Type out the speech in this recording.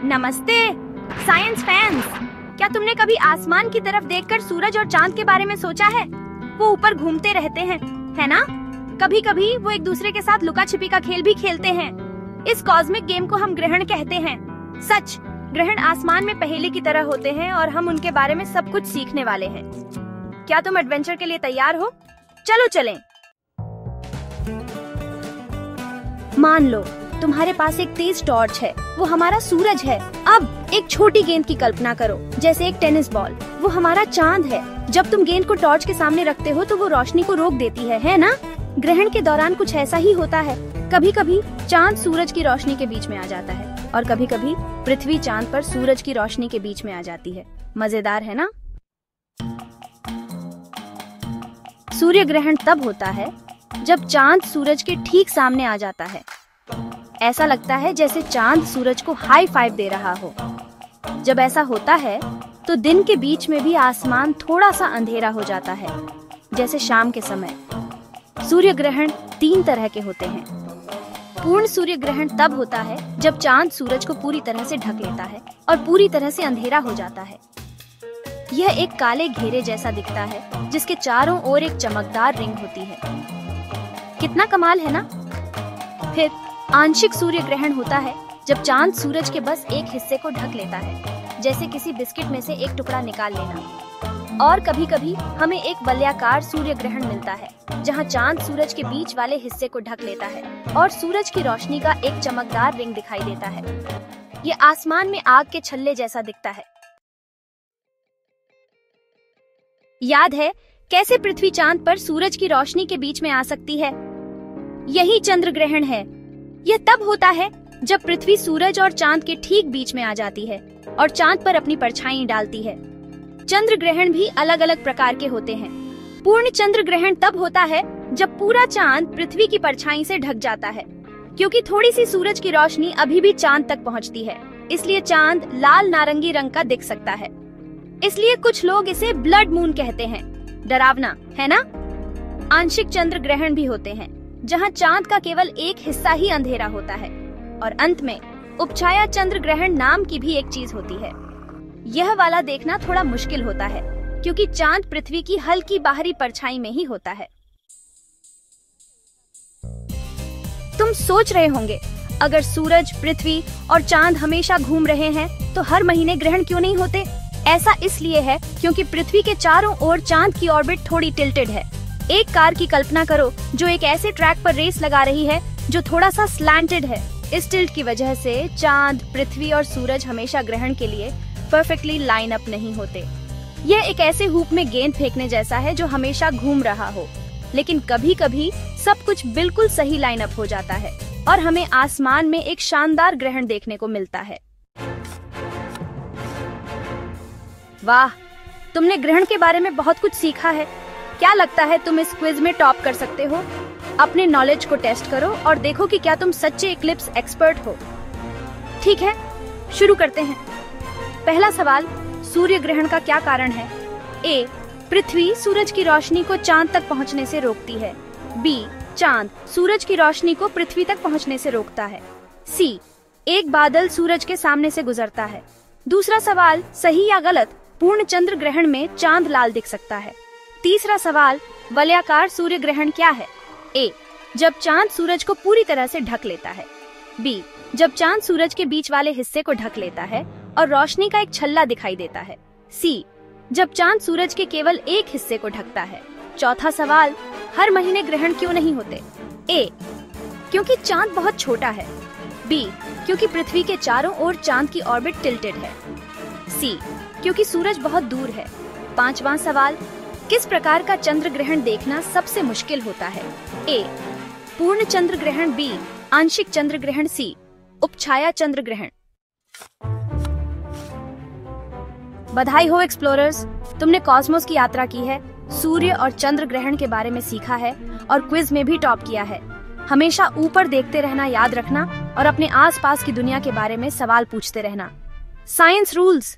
नमस्ते science fans. क्या तुमने कभी आसमान की तरफ देखकर सूरज और चांद के बारे में सोचा है? वो ऊपर घूमते रहते हैं, है ना? कभी कभी वो एक दूसरे के साथ लुका छिपी का खेल भी खेलते हैं। इस कॉस्मिक गेम को हम ग्रहण कहते हैं। सच, ग्रहण आसमान में पहेली की तरह होते हैं और हम उनके बारे में सब कुछ सीखने वाले हैं। क्या तुम एडवेंचर के लिए तैयार हो? चलो चलें। मान लो तुम्हारे पास एक तेज टॉर्च है, वो हमारा सूरज है। अब एक छोटी गेंद की कल्पना करो, जैसे एक टेनिस बॉल, वो हमारा चांद है। जब तुम गेंद को टॉर्च के सामने रखते हो तो वो रोशनी को रोक देती है ना? ग्रहण के दौरान कुछ ऐसा ही होता है। कभी कभी चांद सूरज की रोशनी के बीच में आ जाता है और कभी कभी पृथ्वी चांद पर सूरज की रोशनी के बीच में आ जाती है। मजेदार है ना? सूर्य ग्रहण तब होता है जब चांद सूरज के ठीक सामने आ जाता है। ऐसा लगता है जैसे चांद सूरज को हाई फाइव दे रहा हो। जब ऐसा होता है तो दिन के बीच में भी आसमान थोड़ा सा अंधेरा हो जाता है, जैसे शाम के समय। सूर्य ग्रहण 3 तरह के होते हैं। पूर्ण सूर्य ग्रहण तब होता है जब चांद सूरज को पूरी तरह से ढक लेता है और पूरी तरह से अंधेरा हो जाता है। यह एक काले घेरे जैसा दिखता है जिसके चारों ओर एक चमकदार रिंग होती है। कितना कमाल है ना? फिर आंशिक सूर्य ग्रहण होता है जब चांद सूरज के बस एक हिस्से को ढक लेता है, जैसे किसी बिस्किट में से एक टुकड़ा निकाल लेना। और कभी कभी हमें एक वलयाकार सूर्य ग्रहण मिलता है, जहां चांद सूरज के बीच वाले हिस्से को ढक लेता है और सूरज की रोशनी का एक चमकदार रिंग दिखाई देता है। ये आसमान में आग के छल्ले जैसा दिखता है। याद है कैसे पृथ्वी चांद पर सूरज की रोशनी के बीच में आ सकती है? यही चंद्र ग्रहण है। यह तब होता है जब पृथ्वी सूरज और चांद के ठीक बीच में आ जाती है और चांद पर अपनी परछाई डालती है। चंद्र ग्रहण भी अलग अलग प्रकार के होते हैं। पूर्ण चंद्र ग्रहण तब होता है जब पूरा चांद पृथ्वी की परछाई से ढक जाता है, क्योंकि थोड़ी सी सूरज की रोशनी अभी भी चांद तक पहुंचती है, इसलिए चांद लाल नारंगी रंग का दिख सकता है। इसलिए कुछ लोग इसे ब्लड मून कहते हैं। डरावना है ना? आंशिक चंद्र ग्रहण भी होते हैं, जहां चांद का केवल एक हिस्सा ही अंधेरा होता है। और अंत में उपछाया चंद्र ग्रहण नाम की भी एक चीज होती है। यह वाला देखना थोड़ा मुश्किल होता है, क्योंकि चांद पृथ्वी की हल्की बाहरी परछाई में ही होता है। तुम सोच रहे होंगे, अगर सूरज, पृथ्वी और चांद हमेशा घूम रहे हैं तो हर महीने ग्रहण क्यों नहीं होते? ऐसा इसलिए है क्योंकि पृथ्वी के चारों ओर चांद की ऑर्बिट थोड़ी टिल्टेड है। एक कार की कल्पना करो जो एक ऐसे ट्रैक पर रेस लगा रही है जो थोड़ा सा स्लैंटेड है। इस टिल्ट की वजह से चांद, पृथ्वी और सूरज हमेशा ग्रहण के लिए परफेक्टली लाइन अप नहीं होते। यह एक ऐसे हूप में गेंद फेंकने जैसा है जो हमेशा घूम रहा हो, लेकिन कभी कभी सब कुछ बिल्कुल सही लाइन अप हो जाता है और हमें आसमान में एक शानदार ग्रहण देखने को मिलता है। वाह, तुमने ग्रहण के बारे में बहुत कुछ सीखा है। क्या लगता है तुम इस क्विज में टॉप कर सकते हो? अपने नॉलेज को टेस्ट करो और देखो कि क्या तुम सच्चे इक्लिप्स एक्सपर्ट हो। ठीक है, शुरू करते हैं। पहला सवाल, सूर्य ग्रहण का क्या कारण है? ए, पृथ्वी सूरज की रोशनी को चांद तक पहुंचने से रोकती है। बी, चांद सूरज की रोशनी को पृथ्वी तक पहुंचने से रोकता है। सी, एक बादल सूरज के सामने से गुजरता है। दूसरा सवाल, सही या गलत, पूर्ण चंद्र ग्रहण में चांद लाल दिख सकता है। तीसरा सवाल, वलयाकार सूर्य ग्रहण क्या है? ए, जब चांद सूरज को पूरी तरह से ढक लेता है। बी, जब चांद सूरज के बीच वाले हिस्से को ढक लेता है और रोशनी का एक छल्ला दिखाई देता है। सी, जब चांद सूरज के केवल एक हिस्से को ढकता है। चौथा सवाल, हर महीने ग्रहण क्यों नहीं होते? ए, क्योंकि चांद बहुत छोटा है। बी, क्योंकि पृथ्वी के चारों ओर चांद की ऑर्बिट टिल्टेड है। सी, क्योंकि सूरज बहुत दूर है। पांचवा सवाल, किस प्रकार का चंद्र ग्रहण देखना सबसे मुश्किल होता है? ए, पूर्ण चंद्र ग्रहण। बी, आंशिक चंद्र ग्रहण। सी, उपछाया चंद्र ग्रहण। बधाई हो एक्सप्लोरर्स, तुमने कॉस्मोस की यात्रा की है, सूर्य और चंद्र ग्रहण के बारे में सीखा है और क्विज में भी टॉप किया है। हमेशा ऊपर देखते रहना याद रखना और अपने आसपास की दुनिया के बारे में सवाल पूछते रहना। Science rules.